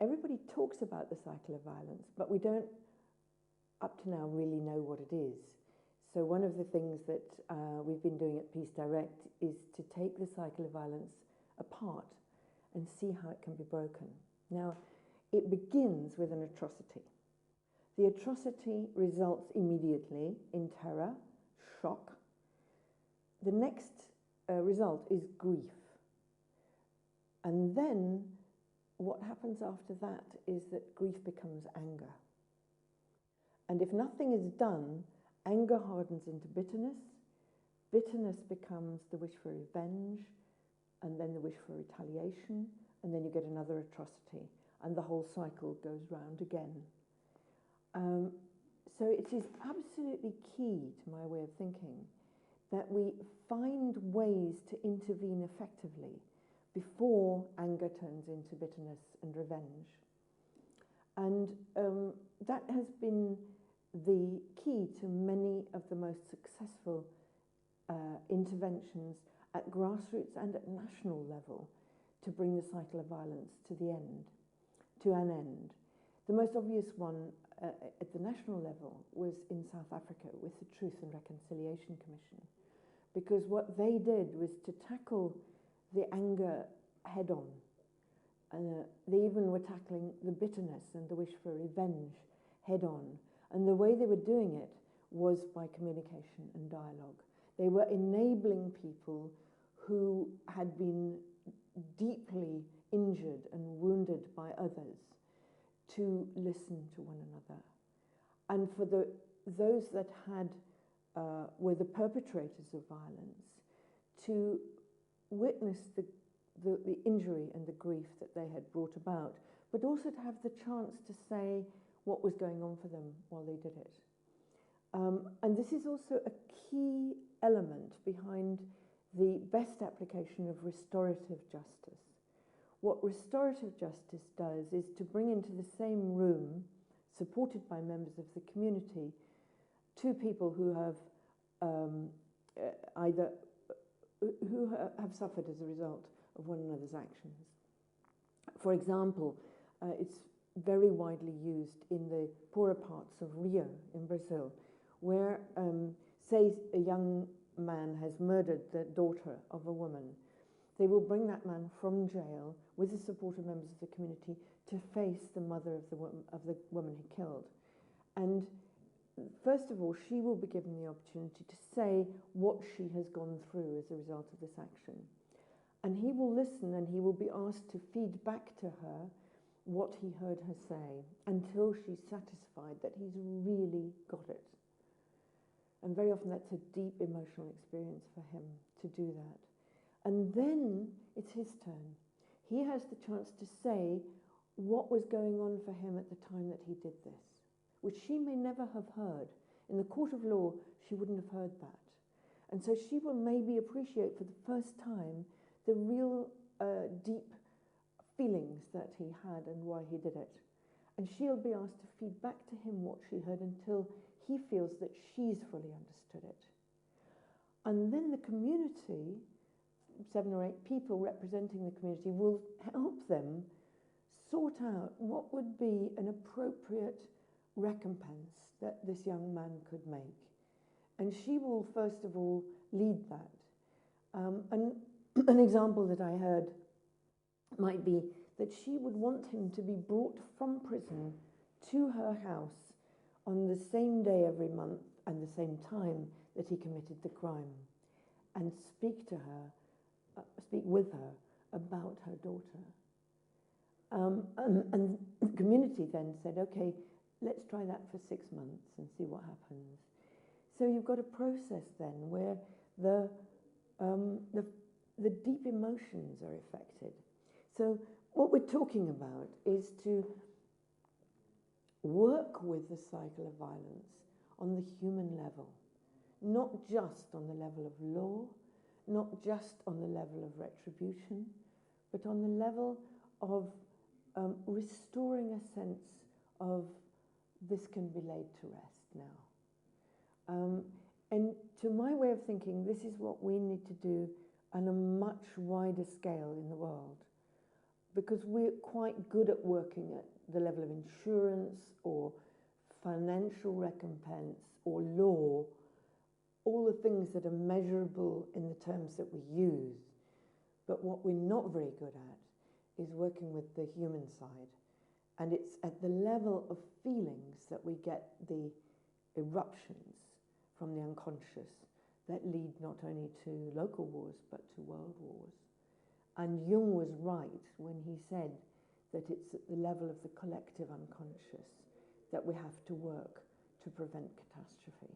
everybody talks about the cycle of violence, but we don't, up to now, really know what it is. So one of the things that we've been doing at Peace Direct is to take the cycle of violence apart and see how it can be broken. Now, it begins with an atrocity. The atrocity results immediately in terror, shock. The next result is grief. And then what happens after that is that grief becomes anger. And if nothing is done, anger hardens into bitterness. Bitterness becomes the wish for revenge, and then the wish for retaliation, and then you get another atrocity, and the whole cycle goes round again. So it is absolutely key to my way of thinking that we find ways to intervene effectively before anger turns into bitterness and revenge. And that has been the key to many of the most successful interventions at grassroots and at national level to bring the cycle of violence to an end. The most obvious one at the national level was in South Africa with the Truth and Reconciliation Commission, because what they did was to tackle the anger head-on. They even were tackling the bitterness and the wish for revenge head-on. And the way they were doing it was by communication and dialogue. They were enabling people who had been deeply injured and wounded by others to listen to one another. And for those that were the perpetrators of violence, to witness the injury and the grief that they had brought about, but also to have the chance to say what was going on for them while they did it. And this is also a key element behind the best application of restorative justice. What restorative justice does is to bring into the same room, supported by members of the community, two people who have have suffered as a result of one another's actions. For example, it's very widely used in the poorer parts of Rio in Brazil, where, say, a young man has murdered the daughter of a woman. They will bring that man from jail with the support of members of the community to face the mother of the woman he killed. And first of all, she will be given the opportunity to say what she has gone through as a result of this action. And he will listen, and he will be asked to feed back to her what he heard her say until she's satisfied that he's really got it. And very often that's a deep emotional experience for him to do that. And then it's his turn. He has the chance to say what was going on for him at the time that he did this, which she may never have heard. In the court of law, she wouldn't have heard that. And so she will maybe appreciate for the first time the real deep feelings that he had and why he did it. And she'll be asked to feed back to him what she heard until he feels that she's fully understood it. And then the community, 7 or 8 people representing the community, will help them sort out what would be an appropriate recompense that this young man could make. And she will, first of all, lead that. And an example that I heard might be that she would want him to be brought from prison to her house on the same day every month and the same time that he committed the crime, and speak with her about her daughter. And the community then said, okay, let's try that for 6 months and see what happens. So you've got a process then where the deep emotions are affected. So what we're talking about is to work with the cycle of violence on the human level, not just on the level of law, not just on the level of retribution, but on the level of restoring a sense of this can be laid to rest now. And to my way of thinking, this is what we need to do on a much wider scale in the world. because we're quite good at working at the level of insurance or financial recompense or law, all the things that are measurable in the terms that we use. But what we're not very good at is working with the human side. And it's at the level of feelings that we get the eruptions from the unconscious that lead not only to local wars, but to world wars. And Jung was right when he said that it's at the level of the collective unconscious that we have to work to prevent catastrophe.